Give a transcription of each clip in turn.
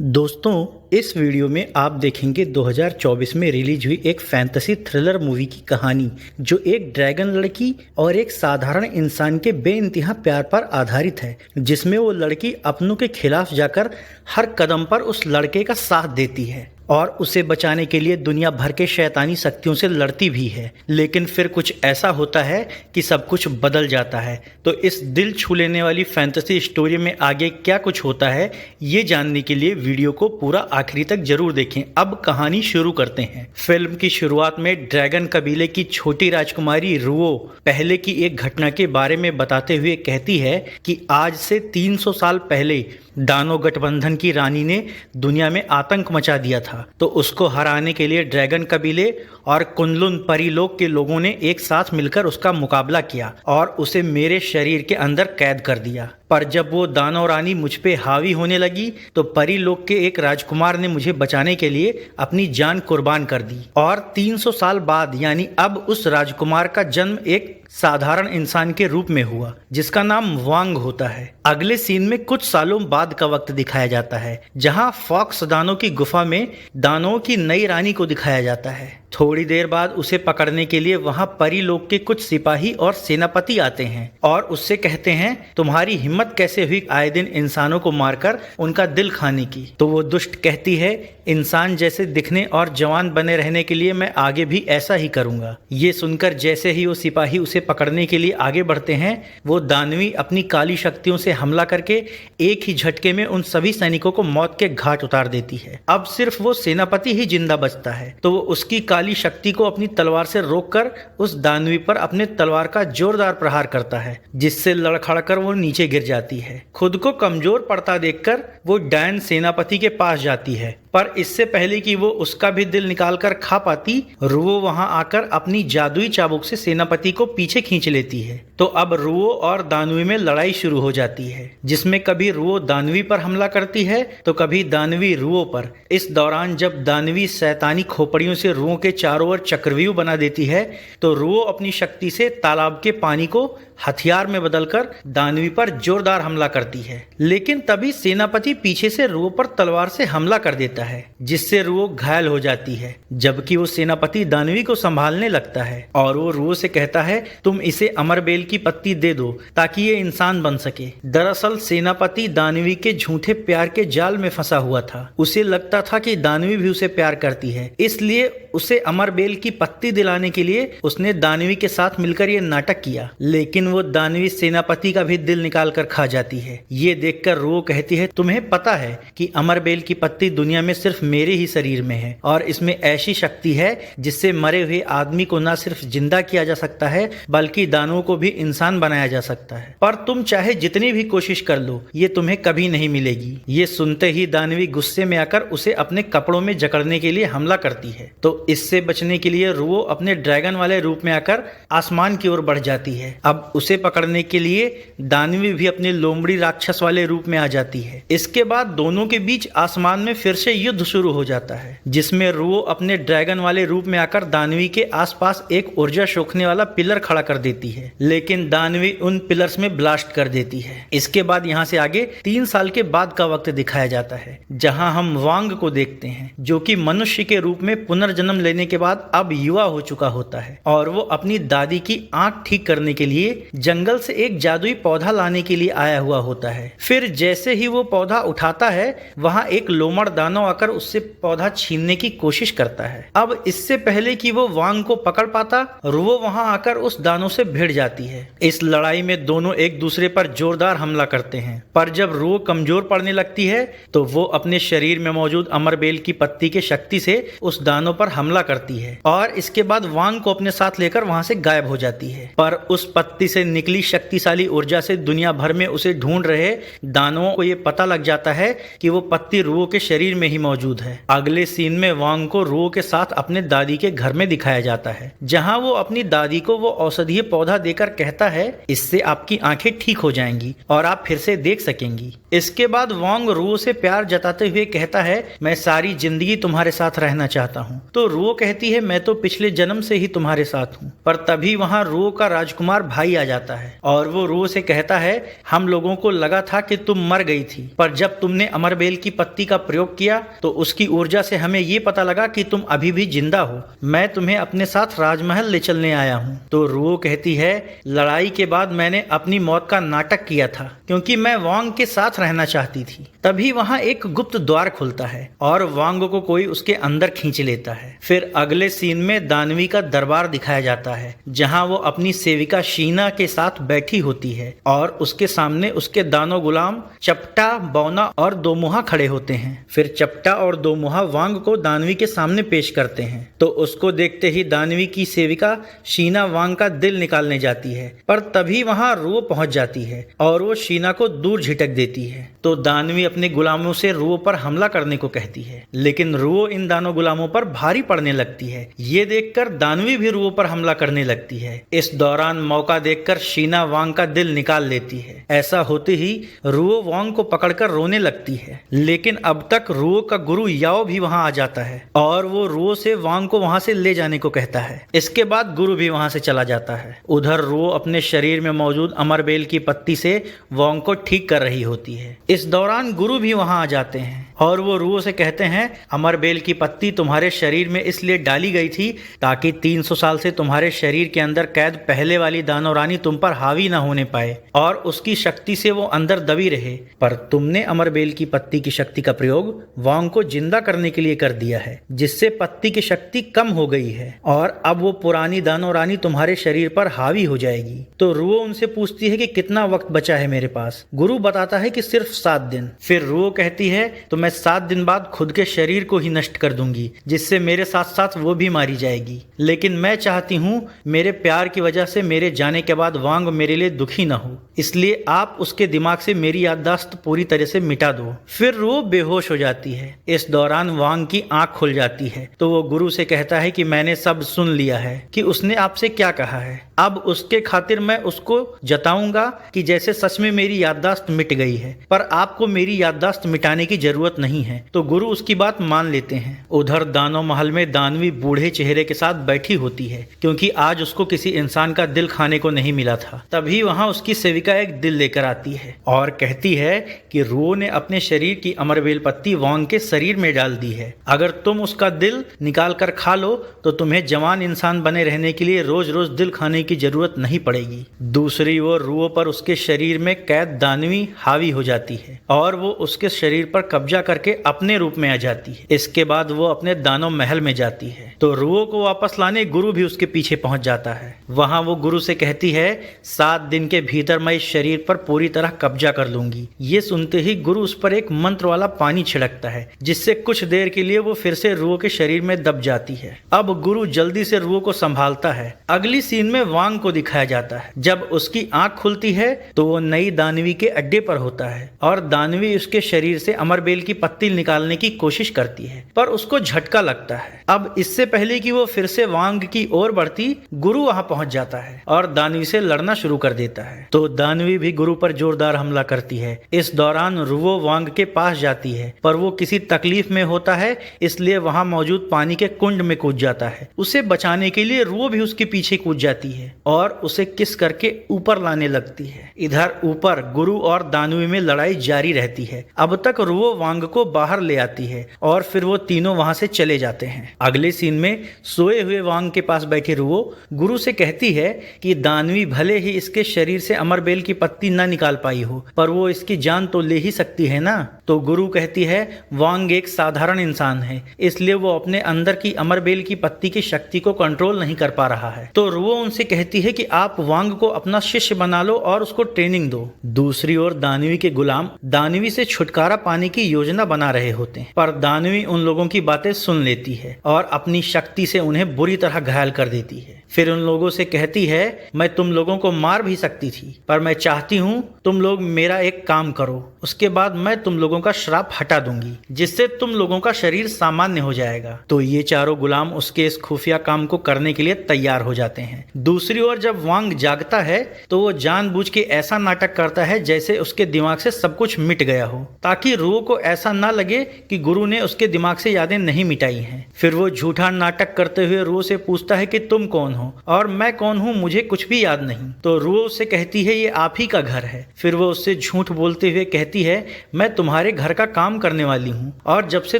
दोस्तों, इस वीडियो में आप देखेंगे 2024 में रिलीज हुई एक फैंटेसी थ्रिलर मूवी की कहानी जो एक ड्रैगन लड़की और एक साधारण इंसान के बेइंतहा प्यार पर आधारित है, जिसमें वो लड़की अपनों के खिलाफ जाकर हर कदम पर उस लड़के का साथ देती है और उसे बचाने के लिए दुनिया भर के शैतानी शक्तियों से लड़ती भी है। लेकिन फिर कुछ ऐसा होता है कि सब कुछ बदल जाता है। तो इस दिल छू लेने वाली फैंटेसी स्टोरी में आगे क्या कुछ होता है, ये जानने के लिए वीडियो को पूरा आखिरी तक जरूर देखें। अब कहानी शुरू करते हैं। फिल्म की शुरुआत में ड्रैगन कबीले की छोटी राजकुमारी रुओ पहले की एक घटना के बारे में बताते हुए कहती है कि आज से 300 साल पहले दानव गठबंधन की रानी ने दुनिया में आतंक मचा दिया था। तो उसको हराने के लिए ड्रैगन कबीले और कुनलुन परीलोक के लोगों ने एक साथ मिलकर उसका मुकाबला किया और उसे मेरे शरीर के अंदर कैद कर दिया। पर जब वो दानव रानी मुझ पे हावी होने लगी तो परीलोक के एक राजकुमार ने मुझे बचाने के लिए अपनी जान कुर्बान कर दी और 300 साल बाद यानी अब उस राजकुमार का जन्म एक साधारण इंसान के रूप में हुआ जिसका नाम वांग होता है। अगले सीन में कुछ सालों बाद का वक्त दिखाया जाता है, जहां फॉक्स दानों की गुफा में दानवों की नई रानी को दिखाया जाता है। थोड़ी देर बाद उसे पकड़ने के लिए वहां परीलोक के कुछ सिपाही और सेनापति आते हैं और उससे कहते हैं, तुम्हारी हिम्मत कैसे हुई आए दिन इंसानों को मारकर उनका दिल खाने की। तो वो दुष्ट कहती है, इंसान जैसे दिखने और जवान बने रहने के लिए मैं आगे भी ऐसा ही करूंगा। ये सुनकर जैसे ही वो सिपाही उसे पकड़ने के लिए आगे बढ़ते हैं, वो दानवी अपनी काली शक्तियों से हमला करके एक ही झटके में उन सभी सैनिकों को मौत के घाट उतार देती है। अब सिर्फ वो सेनापति ही जिंदा बचता है। तो वो उसकी काली शक्ति को अपनी तलवार से रोककर उस दानवी पर अपने तलवार का जोरदार प्रहार करता है, जिससे लड़खड़कर वो नीचे गिर जाती है। खुद को कमजोर पड़ता देखकर वो डैन सेनापति के पास जाती है, पर इससे पहले कि वो उसका भी दिल निकालकर खा पाती, रुओ वहां आकर अपनी जादुई चाबुक से सेनापति को पीछे खींच लेती है। तो अब रुओ और दानवी में लड़ाई शुरू हो जाती है, जिसमें कभी रुओ दानवी पर हमला करती है तो कभी दानवी रुओ पर। इस दौरान जब दानवी शैतानी खोपड़ियों से रुओ के चारों ओर चक्रव्यूह बना देती है तो रुओ अपनी शक्ति से तालाब के पानी को हथियार में बदलकर दानवी पर जोरदार हमला करती है। लेकिन तभी सेनापति पीछे से रुओ पर तलवार से हमला कर देता है, जिससे रुओ घायल हो जाती है। जबकि वो सेनापति दानवी को संभालने लगता है और वो रुओ से कहता है, तुम इसे अमरबेल की पत्ती दे दो ताकि ये इंसान बन सके। दरअसल सेनापति दानवी के झूठे प्यार के जाल में फंसा हुआ था। उसे लगता था कि दानवी भी उसे प्यार करती है, इसलिए उसे अमरबेल की पत्ती दिलाने के लिए उसने दानवी के साथ मिलकर ये नाटक किया। लेकिन वो दानवी सेनापति का भी दिल निकाल कर खा जाती है। ये देखकर रुओ कहती है, तुम्हें पता है कि अमरबेल की पत्ती दुनिया में सिर्फ मेरे ही शरीर में है और इसमें ऐसी शक्ति है जिससे मरे हुए आदमी को न सिर्फ जिंदा किया जा सकता है बल्कि दानवों को भी इंसान बनाया जा सकता है। पर तुम चाहे जितनी भी कोशिश कर लो, ये तुम्हें कभी नहीं मिलेगी। ये सुनते ही दानवी गुस्से में आकर उसे अपने कपड़ों में जकड़ने के लिए हमला करती है। तो इससे बचने के लिए रुओ अपने ड्रैगन वाले रूप में आकर आसमान की ओर बढ़ जाती है। अब उसे पकड़ने के लिए दानवी भी अपने लोमड़ी राक्षस वाले रूप में आ जाती है। इसके बाद दोनों के बीच आसमान में फिर से युद्ध शुरू हो जाता है, जिसमें रुओ अपने ड्रैगन वाले रूप में आकर दानवी के आसपास एक ऊर्जा सोखने वाला पिलर खड़ा कर देती है, लेकिन दानवी उन पिलर्स में ब्लास्ट कर देती है। इसके बाद यहाँ से आगे 3 साल के बाद का वक्त दिखाया जाता है, जहाँ हम वांग को देखते हैं, जो कि मनुष्य के रूप में पुनर्जन्म लेने के बाद अब युवा हो चुका होता है और वो अपनी दादी की आंख ठीक करने के लिए जंगल से एक जादुई पौधा लाने के लिए आया हुआ होता है। फिर जैसे ही वो पौधा उठाता है, वहां एक लोमड़ दानव आकर उससे पौधा छीनने की कोशिश करता है। अब इससे पहले कि वो वांग को पकड़ पाता, रुओ वहां आकर उस दानव से भिड़ जाती है। इस लड़ाई में दोनों एक दूसरे पर जोरदार हमला करते हैं, पर जब रुओ कमजोर पड़ने लगती है तो वो अपने शरीर में मौजूद अमरबेल की पत्ती के शक्ति से उस दानव पर हमला करती है और इसके बाद वांग को अपने साथ लेकर वहां से गायब हो जाती है। पर उस पत्ती से निकली शक्तिशाली ऊर्जा से दुनिया भर में उसे ढूंढ रहे दानवों को ये पता लग जाता है कि वो पत्ती रुओ के शरीर में ही मौजूद है। अगले सीन में वांग को रुओ के साथ अपने दादी के घर में दिखाया जाता है, जहां वो अपनी दादी को वो औषधीय पौधा देकर कहता है, इससे आपकी आंखें ठीक हो जाएंगी और आप फिर से देख सकेंगी। इसके बाद वांग रुओ से प्यार जताते हुए कहता है, मैं सारी जिंदगी तुम्हारे साथ रहना चाहता हूँ। तो रुओ कहती है, मैं तो पिछले जन्म से ही तुम्हारे साथ हूँ। पर तभी वहाँ रुओ का राजकुमार भाई आ जाता है और वो रुओ से कहता है, हम लोगों को लगा था कि तुम मर गई थी, पर जब तुमने अमरबेल की पत्ती का प्रयोग किया तो उसकी ऊर्जा से हमें ये पता लगा कि तुम अभी भी जिंदा हो। मैं तुम्हें अपने साथ राजमहल ले चलने आया हूँ। तो रुओ कहती है, लड़ाई के बाद मैंने अपनी मौत का नाटक किया था क्योंकि मैं वांग के साथ रहना चाहती थी। तभी वहां एक गुप्त द्वार खुलता है और वांग को कोई उसके अंदर खींच लेता है। फिर अगले सीन में दानवी का दरबार दिखाया जाता है जहां वो अपनी सेविका शीना के साथ बैठी होती है और उसके सामने उसके दानों गुलाम चपटा, बौना और दोमुहा खड़े होते हैं। फिर चपटा और दोमुहा वांग को दानवी के सामने पेश करते हैं। तो उसको देखते ही दानवी की सेविका शीना वांग का दिल निकालने जाती है, पर तभी वहां रुओ पहुंच जाती है और वो शीना को दूर झिटक देती है। तो दानवी अपने गुलामों से रुओ पर हमला करने को कहती है, लेकिन रुओ इन दानों गुलामों पर भारी पड़ने लगती है। ये देखकर दानवी भी रुओ पर हमला करने लगती है। इस दौरान मौका देखकर शीना वांग का दिल निकाल लेती है। ऐसा होते ही रुओ वांग को पकड़कर रोने लगती है, लेकिन अब तक रुओ का गुरु याओ भी वहां आ जाता है और वो रुओ से वांग को वहां से ले जाने को कहता है। इसके बाद गुरु भी वहां से चला जाता है। उधर रुओ अपने शरीर में मौजूद अमरबेल की पत्ती से वांग को ठीक कर रही होती है। इस दौरान गुरु भी वहां आ जाते हैं और वो रुओ से कहते हैं, अमरबेल की पत्ती तुम्हारे शरीर में इसलिए डाली गई थी ताकि 300 साल से तुम्हारे शरीर के अंदर कैद पहले वाली दानव रानी तुम पर हावी न होने पाए और उसकी शक्ति से वो अंदर दबी रहे। पर तुमने अमरबेल की पत्ती की शक्ति का प्रयोग वांग को जिंदा करने के लिए कर दिया है, जिससे पत्ती की शक्ति कम हो गई है और अब वो पुरानी दानव रानी तुम्हारे शरीर पर हावी हो जाएगी। तो रुओ उनसे पूछती है कि कितना वक्त बचा है मेरे पास। गुरु बताता है कि सिर्फ 7 दिन। फिर रुओ कहती है, तो मैं 7 दिन बाद खुद के शरीर को ही नष्ट कर दूंगी, जिससे मेरे साथ साथ वो भी मारी जाएगी। लेकिन मैं चाहती हूँ मेरे प्यार की वजह से मेरे जाने के बाद वांग मेरे लिए दुखी न हो, इसलिए आप उसके दिमाग से मेरी याददाश्त पूरी तरह से मिटा दो। फिर वो बेहोश हो जाती है। इस दौरान वांग की आंख खुल जाती है तो वो गुरु से कहता है कि मैंने सब सुन लिया है कि उसने आपसे क्या कहा है। अब उसके खातिर मैं उसको जताऊंगा कि जैसे सच में मेरी याददाश्त मिट गई है, पर आपको मेरी याददाश्त मिटाने की जरूरत नहीं है। तो गुरु उसकी बात मान लेते हैं। उधर दानव महल में दानवी बूढ़े चेहरे के साथ बैठी होती है क्योंकि आज उसको किसी इंसान का दिल खाने को नहीं मिला था। तभी वहां उसकी सेविका एक दिल लेकर आती है और कहती है कि रुओ ने अपने शरीर की अमरबेल पत्ती वांग के शरीर में डाल दी है। अगर तुम उसका दिल निकाल कर खा लो तो तुम्हें जवान इंसान बने रहने के लिए रोज रोज दिल खाने की जरूरत नहीं पड़ेगी। दूसरी ओर रुओ पर उसके शरीर में कैद दानवी हावी हो जाती है और वो उसके शरीर पर कब्जा करके अपने रूप में आ जाती है। इसके बाद वो अपने दानव महल में जाती है। तो रुओ को वापस लाने गुरु भी उसके पीछे पहुंच जाता है। वहां वो गुरु से कहती है, 7 दिन के भीतर मैं इस शरीर पर पूरी तरह कब्जा कर लूंगी। ये सुनते ही गुरु उस पर एक मंत्र वाला पानी छिड़कता है, जिससे कुछ देर के लिए वो फिर से रुओ के शरीर में दब जाती है। अब गुरु जल्दी से रुओ को संभालता है। अगली सीन में वांग को दिखाया जाता है। जब उसकी आंख खुलती है तो वो नई दानवी के अड्डे पर होता है और दानवी उसके शरीर से अमरबेल की पत्ती निकालने की कोशिश करती है, पर उसको झटका लगता है। अब इससे पहले कि वो फिर से वांग की ओर बढ़ती, गुरु वहां पहुंच जाता है और दानवी से लड़ना शुरू कर देता है। तो दानवी भी गुरु पर जोरदार हमला करती है। इस दौरान रुओ वांग के पास जाती है, पर वो किसी तकलीफ में होता है, इसलिए वहां मौजूद पानी के कुंड में कूद जाता है। उसे बचाने के लिए रुओ भी उसके पीछे कूद जाती है और उसे किस करके ऊपर लाने लगती है। इधर ऊपर गुरु और दानवी में लड़ाई जारी रहती है। अब तक रुओ वांग को बाहर ले आती है और फिर वो तीनों वहां से चले जाते हैं। अगले सीन में सोए हुए वांग के पास बैठी रुओ गुरु से कहती है कि दानवी भले ही इसके शरीर से अमरबेल की पत्ती न निकाल पाई हो, पर वो इसकी जान तो ले ही सकती है ना। तो गुरु कहती है, वांग एक साधारण इंसान है, इसलिए वो अपने अंदर की अमरबेल की पत्ती की शक्ति को कंट्रोल नहीं कर पा रहा है। तो रुओ उनसे कहती है कि आप वांग को अपना शिष्य बना लो और उसको ट्रेनिंग दो। दूसरी ओर दानवी के गुलाम दानवी से छुटकारा पाने की योजना बना रहे होते हैं, पर दानवी उन लोगों की बातें सुन लेती है और अपनी शक्ति से उन्हें बुरी तरह घायल कर देती है। फिर उन लोगों से कहती है, मैं तुम लोगों को मार भी सकती थी, पर मैं चाहती हूँ तुम लोग मेरा एक काम करो। उसके बाद मैं तुम लोगों का श्राप हटा दूंगी, जिससे तुम लोगों का शरीर सामान्य हो जाएगा। तो ये चारों गुलाम उसके इस खुफिया काम को करने के लिए तैयार हो जाते हैं। दूसरी ओर जब वांग जागता है तो वो जानबूझ के ऐसा नाटक करता है जैसे उसके दिमाग से सब कुछ मिट गया हो, ताकि रुओ को ऐसा ना लगे कि गुरु ने उसके दिमाग से यादें नहीं मिटाई हैं। फिर वो झूठा नाटक करते हुए रुओ से पूछता है कि तुम कौन हो और मैं कौन हूँ, मुझे कुछ भी याद नहीं। तो रुओ उससे कहती है ये आप ही का घर है। फिर वो उससे झूठ बोलते हुए कहती है मैं तुम्हारे घर का काम करने वाली हूँ और जब से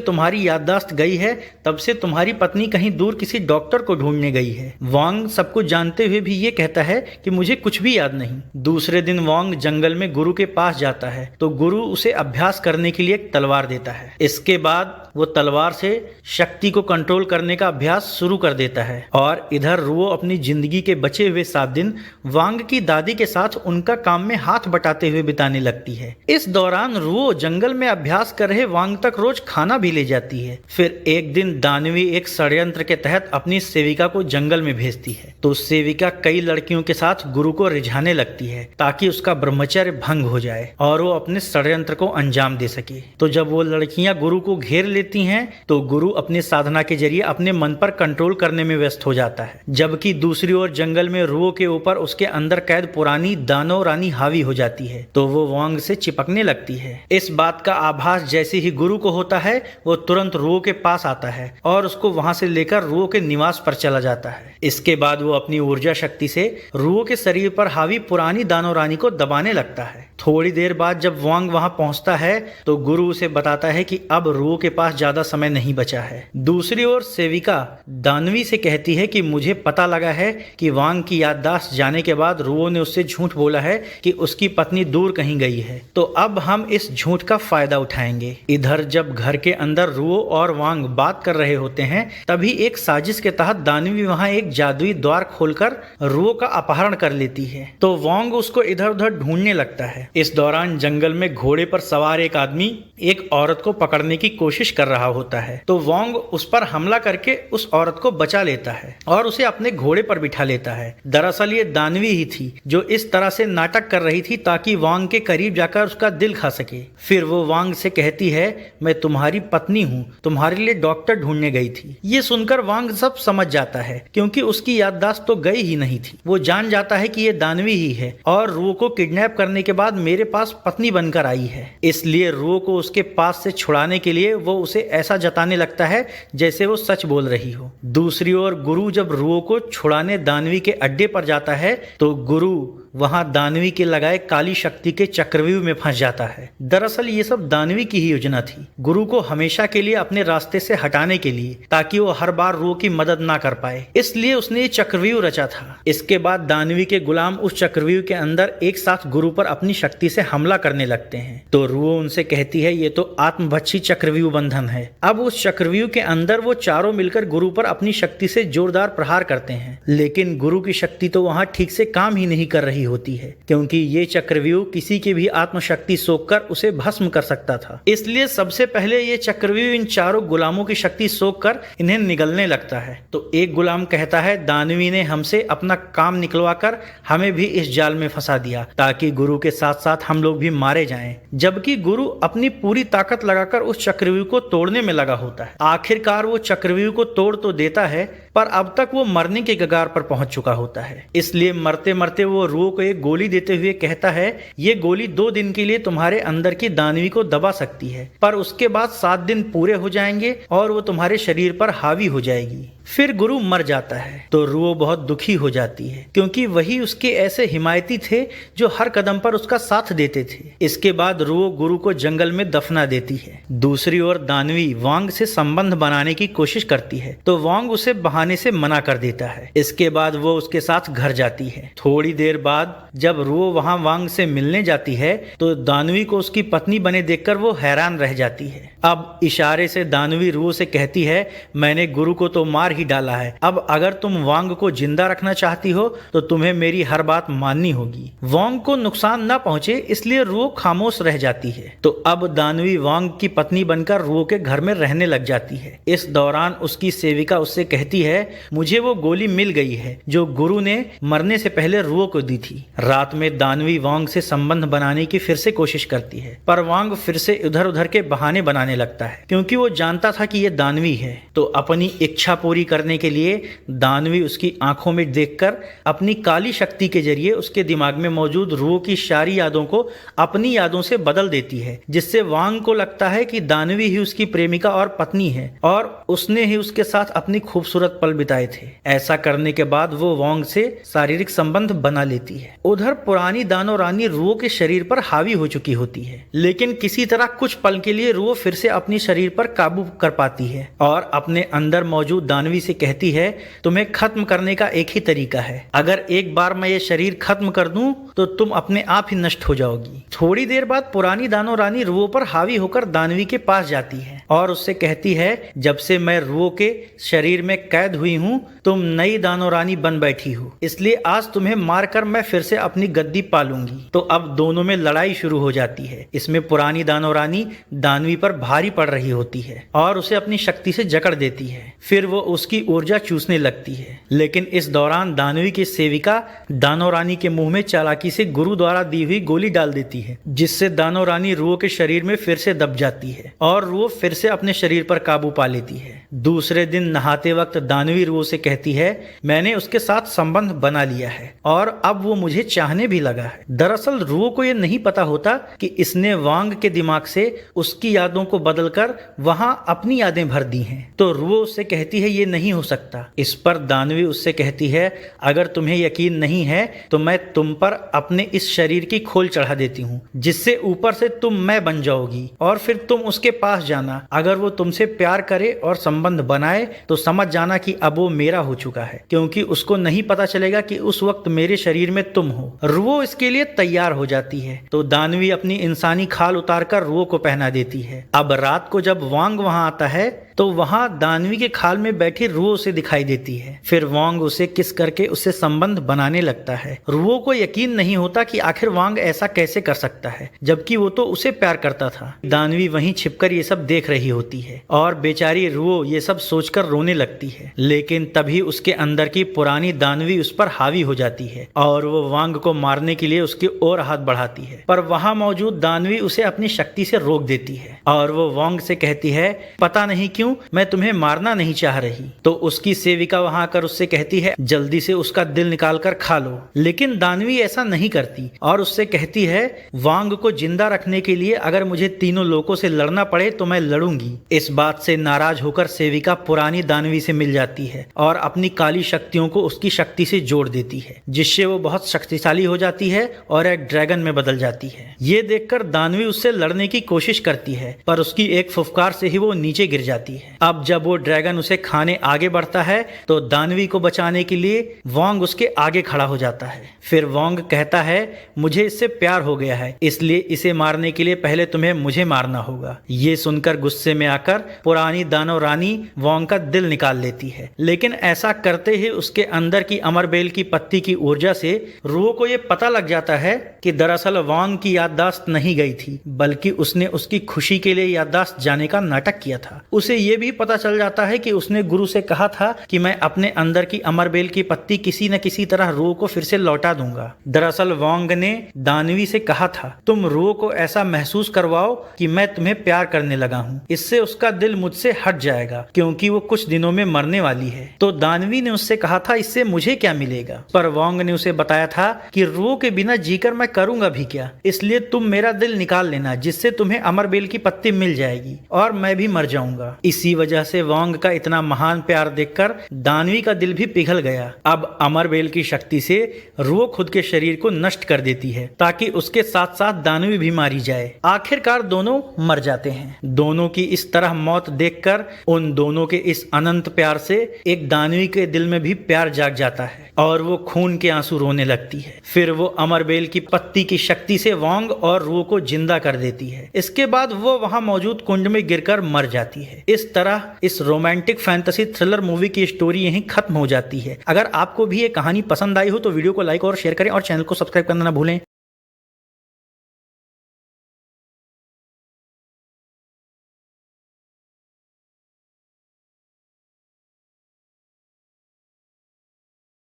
तुम्हारी याददाश्त गई है तब से तुम्हारी पत्नी कहीं दूर किसी डॉक्टर को ढूंढने गई है। वांग सब कुछ जानते हुए भी ये कहता है कि मुझे कुछ भी याद नहीं। दूसरे दिन वांग जंगल में गुरु के पास जाता है तो गुरु उसे अभ्यास करने के लिए एक तलवार देता है। इसके बाद वो तलवार से शक्ति को कंट्रोल करने का अभ्यास शुरू कर देता है और इधर रुओ अपनी जिंदगी के बचे हुए 7 दिन वांग की दादी के साथ उनका काम में हाथ बटाते हुए बिताने लगती है। इस दौरान रुओ जंगल में अभ्यास कर रहे वांग तक रोज खाना भी ले जाती है। फिर एक दिन दानवी एक षड्यंत्र के तहत अपनी सेविका को जंगल में भेजती है तो सेविका कई लड़कियों के साथ गुरु को रिझाने लगती है ताकि उसका ब्रह्मचर्य भंग हो जाए और वो अपने षड्यंत्र को अंजाम दे सके। तो जब वो लड़कियां गुरु को घेर लेती हैं तो गुरु अपने साधना के जरिए अपने मन पर कंट्रोल करने में व्यस्त हो जाता है, जबकि दूसरी ओर जंगल में रुओ के ऊपर उसके अंदर कैद पुरानी दानव रानी हावी हो जाती है तो वो वांग से चिपकने लगती है। इस बात का आभास जैसे ही गुरु को होता है वो तुरंत रुओ के पास आता है और उसको वहां से लेकर रुओ के निवास पर चला जाता है। इसके बाद वो अपनी ऊर्जा शक्ति से रुओ के शरीर पर हावी पुरानी दानव रानी को दबाने लगता है। थोड़ी देर बाद जब वांग वहां पहुंचता है तो गुरु उसे बताता है कि अब रुओ के पास ज्यादा समय नहीं बचा है। दूसरी ओर सेविका दानवी से कहती है कि मुझे पता लगा है कि वांग की याददाश्त जाने के बाद रुओ ने उससे झूठ बोला है कि उसकी पत्नी दूर कहीं गई है, तो अब हम इस झूठ का फायदा उठाएंगे। इधर जब घर के अंदर रुओ और वांग बात कर रहे होते हैं तभी एक साजिश के तहत दानवी वहां एक जादुई द्वार खोलकर रुओ का अपहरण कर लेती है तो वांग उसको इधर उधर ढूंढने लगता है। इस दौरान जंगल में घोड़े पर सवार एक आदमी एक औरत को पकड़ने की कोशिश कर रहा होता है तो वांग उस पर हमला करके उस औरत को बचा लेता है और उसे अपने घोड़े पर बिठा लेता है। दरअसल ये दानवी ही थी जो इस तरह से नाटक कर रही थी ताकि वांग के करीब जाकर उसका दिल खा सके। फिर वो वांग से कहती है मैं तुम्हारी पत्नी हूँ, तुम्हारे लिए डॉक्टर ढूंढने गई थी। ये सुनकर वांग सब समझ जाता है क्योंकि उसकी याददाश्त तो गई ही नहीं थी। वो जान जाता है कि ये दानवी ही है और रुओ को किडनैप करने के बाद मेरे पास पत्नी बनकर आई है, इसलिए रुओ को उसके पास से छुड़ाने के लिए वो उसे ऐसा जताने लगता है जैसे वो सच बोल रही हो। दूसरी ओर गुरु जब रुओ को छुड़ाने दानवी के अड्डे पर जाता है तो गुरु वहां दानवी के लगाए काली शक्ति के चक्रव्यूह में फंस जाता है। दरअसल ये सब दानवी की ही योजना थी, गुरु को हमेशा के लिए अपने रास्ते से हटाने के लिए, ताकि वो हर बार रुओ की मदद ना कर पाए, इसलिए उसने ये चक्रव्यूह रचा था। इसके बाद दानवी के गुलाम उस चक्रव्यूह के अंदर एक साथ गुरु पर अपनी शक्ति से हमला करने लगते हैं तो रुओ उनसे कहती है ये तो आत्मभक्षी चक्रव्यूह बंधन है। अब उस चक्रव्यूह के अंदर वो चारों मिलकर गुरु पर अपनी शक्ति से जोरदार प्रहार करते हैं, लेकिन गुरु की शक्ति तो वहां ठीक से काम ही नहीं कर रही होती है क्योंकि ये चक्रव्यूह किसी की भी आत्मशक्ति सोखकर उसे भस्म कर सकता था। इसलिए सबसे पहले ये चक्रव्यूह इन चारों गुलामों की शक्ति सोखकर इन्हें निगलने लगता है। तो एक गुलाम कहता है दानवी ने हमसे अपना काम निकलवाकर हमें भी इस जाल में फंसा दिया ताकि गुरु के साथ साथ हम लोग भी मारे जाएं, जबकि गुरु अपनी पूरी ताकत लगाकर उस चक्रव्यूह को तोड़ने में लगा होता है। आखिरकार वो चक्रव्यूह को तोड़ तो देता है पर अब तक वो मरने के कगार पर पहुंच चुका होता है, इसलिए मरते मरते वो रुओ को एक गोली देते हुए कहता है ये गोली 2 दिन के लिए तुम्हारे अंदर की दानवी को दबा सकती है पर उसके बाद 7 दिन पूरे हो जाएंगे और वो तुम्हारे शरीर पर हावी हो जाएगी। फिर गुरु मर जाता है तो रुओ बहुत दुखी हो जाती है क्योंकि वही उसके ऐसे हिमायती थे जो हर कदम पर उसका साथ देते थे। इसके बाद रुओ गुरु को जंगल में दफना देती है। दूसरी ओर दानवी वांग से संबंध बनाने की कोशिश करती है तो वांग उसे बहाने से मना कर देता है। इसके बाद वो उसके साथ घर जाती है। थोड़ी देर बाद जब रुओ वहां वांग से मिलने जाती है तो दानवी को उसकी पत्नी बने देखकर वो हैरान रह जाती है। अब इशारे से दानवी रुओ से कहती है मैंने गुरु को तो मार मार ही डाला है। अब अगर तुम वांग को जिंदा रखना चाहती हो तो तुम्हें मेरी हर बात माननी होगी। वांग को नुकसान न पहुंचे इसलिए रुओ खामोश रह जाती है। तो अब दानवी वांग की पत्नी बनकर रुओ के घर में रहने लग जाती है। इस दौरान उसकी सेविका उससे कहती है, मुझे वो गोली मिल गई है जो गुरु ने मरने से पहले रुओ को दी थी। रात में दानवी वांग से संबंध बनाने की फिर से कोशिश करती है, पर वांग फिर से इधर उधर के बहाने बनाने लगता है, क्योंकि वो जानता था कि ये दानवी है। तो अपनी इच्छा पूरी करने के लिए दानवी उसकी आंखों में देखकर अपनी काली शक्ति के जरिए उसके दिमाग में मौजूद रुओ की सारी यादों को अपनी यादों से बदल देती है, जिससे वांग को लगता है कि दानवी ही उसकी प्रेमिका और पत्नी है और उसने ही उसके साथ अपनी खूबसूरत पल बिताए थे। ऐसा करने के बाद वो वांग से शारीरिक संबंध बना लेती है। उधर पुरानी दानो रानी रुओ के शरीर पर हावी हो चुकी होती है, लेकिन किसी तरह कुछ पल के लिए रुओ फिर से अपनी शरीर पर काबू कर पाती है और अपने अंदर मौजूद दानवी से कहती है, तुम्हें खत्म करने का एक ही तरीका है। अगर एक बार मैं ये शरीर खत्म कर दूं तो तुम अपने आप ही नष्ट हो जाओगी। थोड़ी देर बाद पुरानी दानो रानी रुओ पर हावी होकर दानवी के पास जाती है और उससे कहती है, जब से मैं रुओ के शरीर में कैद हुई हूं तुम नई दानो रानी बन बैठी हो, इसलिए आज तुम्हें मारकर मैं फिर से अपनी गद्दी पालूंगी। तो अब दोनों में लड़ाई शुरू हो जाती है। इसमें पुरानी दानो रानी दानवी पर भारी पड़ रही होती है और उसे अपनी शक्ति से जकड़ देती है। फिर वो उसकी ऊर्जा चूसने लगती है, लेकिन इस दौरान दानवी की सेविका दानो रानी के मुंह में चालाकी से गुरु द्वारा दी हुई गोली डाल देती है, जिससे दानो रानी रुओ के शरीर में फिर से दब जाती है और रुओ फिर से अपने शरीर पर काबू पा लेती है। दूसरे दिन नहाते वक्त दानवी रुओ से कहती है, मैंने उसके साथ संबंध बना लिया है और अब वो मुझे चाहने भी लगा है। दरअसल रुओ को ये नहीं पता होता कि इसने वांग के दिमाग से उसकी यादों को बदलकर वहां अपनी यादें भर दी हैं। तो रुओ उससे कहती है, ये नहीं हो सकता। इस पर दानवी उससे कहती है, अगर तुम्हें यकीन नहीं है तो मैं तुम पर अपने इस शरीर की खोल चढ़ा देती हूँ, जिससे ऊपर से तुम मैं बन जाओगी और फिर तुम उसके पास जाना। अगर वो तुमसे प्यार करे और संबंध बनाए तो समझ जाना कि अब वो मेरा हो चुका है, क्योंकि उसको नहीं पता चलेगा कि उस वक्त मेरे शरीर में तुम हो। रुओ इसके लिए तैयार हो जाती है। तो दानवी अपनी इंसानी खाल उतारकर रुओ को पहना देती है। अब रात को जब वांग वहां आता है तो वहां दानवी के खाल में बैठी रुओ से दिखाई देती है। फिर वांग उसे किस करके उससे संबंध बनाने लगता है। रुओ को यकीन नहीं होता कि आखिर वांग ऐसा कैसे कर सकता है, जबकि वो तो उसे प्यार करता था। दानवी वहीं छिपकर ये सब देख रही होती है और बेचारी रुओ ये सब सोचकर रोने लगती है, लेकिन तभी उसके अंदर की पुरानी दानवी उस पर हावी हो जाती है और वो वांग को मारने के लिए उसकी ओर हाथ बढ़ाती है, पर वहां मौजूद दानवी उसे अपनी शक्ति से रोक देती है और वो वांग से कहती है, पता नहीं क्यों मैं तुम्हें मारना नहीं चाह रही। तो उसकी सेविका वहां आकर उससे कहती है, जल्दी से उसका दिल निकालकर खा लो। लेकिन दानवी ऐसा नहीं करती और उससे कहती है, वांग को जिंदा रखने के लिए अगर मुझे तीनों लोगों से लड़ना पड़े तो मैं लड़ूंगी। इस बात से नाराज होकर सेविका पुरानी दानवी से मिल जाती है और अपनी काली शक्तियों को उसकी शक्ति से जोड़ देती है, जिससे वो बहुत शक्तिशाली हो जाती है और एक ड्रैगन में बदल जाती है। ये देखकर दानवी उससे लड़ने की कोशिश करती है, पर उसकी एक फुफकार से ही वो नीचे गिर जाती है। अब जब वो ड्रैगन उसे खाने आगे बढ़ता है तो दानवी को बचाने के लिए वांग उसके आगे खड़ा हो जाता है। फिर वांग कहता है, मुझे इससे प्यार हो गया है, इसलिए इसे मारने के लिए पहले तुम्हें मुझे मारना होगा। ये सुनकर गुस्से में आकर पुरानी दानो रानी वांग का दिल निकाल लेती है, लेकिन ऐसा करते ही उसके अंदर की अमरबेल की पत्ती की ऊर्जा से रुओ को ये पता लग जाता है कि दरअसल वांग की याददाश्त नहीं गई थी, बल्कि उसने उसकी खुशी के लिए याददाश्त जाने का नाटक किया था। उसे ये भी पता चल जाता है कि उसने गुरु से कहा था कि मैं अपने अंदर की अमरबेल की पत्ती किसी न किसी तरह रुओ को फिर से लौटा दूंगा। दरअसल वांग ने दानवी से कहा था, तुम रुओ को ऐसा महसूस करवाओ कि मैं तुम्हें प्यार करने लगा हूँ, इससे उसका दिल मुझसे हट जाएगा, क्योंकि वो कुछ दिनों में मरने वाली है। तो दानवी ने उससे कहा था, इससे मुझे क्या मिलेगा? पर वांग ने उसे बताया था कि रुओ के बिना जीकर मैं करूंगा भी क्या, इसलिए तुम मेरा दिल निकाल लेना, जिससे तुम्हें अमरबेल की पत्ती मिल जाएगी और मैं भी मर जाऊंगा। इसी वजह से वांग का इतना महान प्यार देखकर दानवी का दिल भी पिघल गया। अब अमरबेल की शक्ति से रुओ खुद के शरीर को नष्ट कर देती है ताकि उसके साथ साथ दानवी भी मारी जाए। आखिरकार दोनों मर जाते हैं। दोनों की इस तरह मौत देखकर उन दोनों के इस अनंत प्यार से एक दानवी मानवी के दिल में भी प्यार जाग जाता है और वो खून के आंसू रोने लगती है। फिर वो अमरबेल की पत्ती की शक्ति से वांग और रू को जिंदा कर देती है। इसके बाद वो वहां मौजूद कुंड में गिरकर मर जाती है। इस तरह इस रोमांटिक फैंटेसी थ्रिलर मूवी की स्टोरी यहीं खत्म हो जाती है। अगर आपको भी ये कहानी पसंद आई हो तो वीडियो को लाइक और शेयर करें और चैनल को सब्सक्राइब करना ना भूलें।